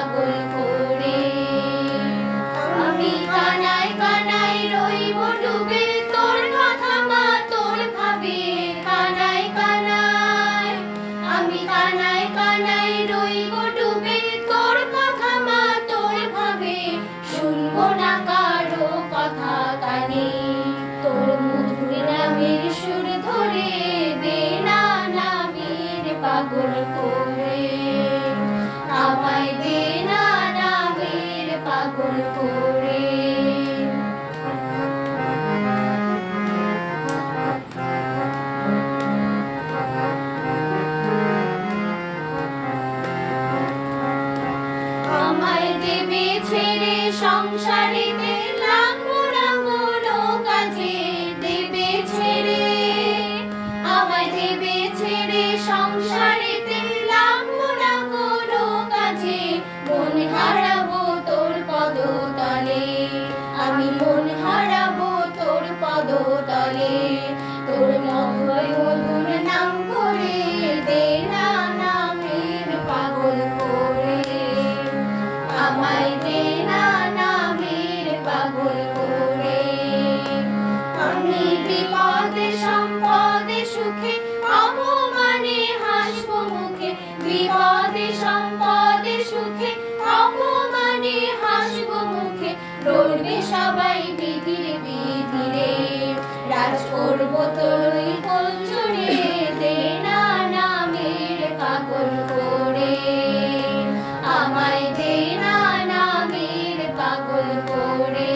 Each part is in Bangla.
পাগল করে। আমি কানায় কানায় রইব ডুবে, তোর কথা মা তোর ভাবে কানায় কানায়। আমি কানায় কানায় রইব ডুবে, তোর কথা মা তোর ভাবে শুনবো না কারো কথা কানে। তোর মধুর নামের সুর ধরে দে না নামের পাগল করে। আমায় দে না নামের পাগল করে। আমায় দেবে ছেড়ে সংসারেতে লাগবো না কোনো কাজে, দেবে ছেড়ে। আমায় দেবে ছেড়ে সংসারেতে লাগবো না কোনো কাজে। মন হারাবো তোর পদতলে, আমি মন হারাবো তোর পদতলে। তোর মধুর মধুর নাম করে দে না নামের পাগল করে। আমায় দে না নামের পাগল করে। আমি বিপদে সম্পদে সুখে অপমানে হাসবো মুখে, বিপদে সম্পদে সুখে অপমানে হাসবো মুখে। লড়বে সবাই বিধিরে বিধিরে, রাজ করবো তোরই কোল জুড়ে দে না নামের পাগল করে। আমায় দে না নামের পাগল করে।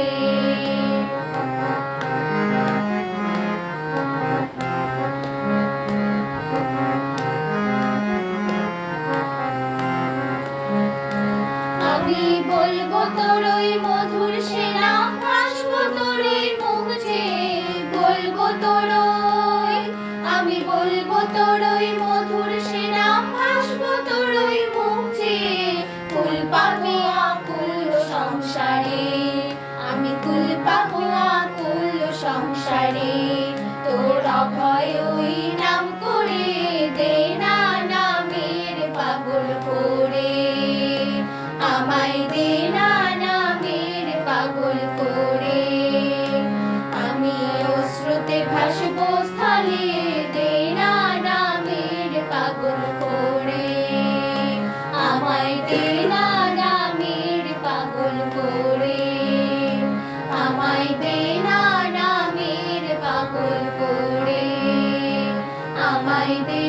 আমি বলবো তোরই মধুর সে নাম, ভাসবো তোরই মুখ চেয়ে বলবো তোরই। আমি বলবো তোরই মধুর সে নাম, ভাসবো তোরই মুখ চেয়ে। ফুল পাবো আকুল সংসারে, আমি ফুল পাবো আকুল সংসারে। তোর অভয় ওই নাম করে দে না নামের পাগল করে। আমায় দে না নামের পাগল করে। আমি অশ্রুতে ভাসবো স্থলে দে না নামের পাগল করে। আমায় দে না নামের পাগল করে। আমায় দে না নামের পাগল করে। আমায় দে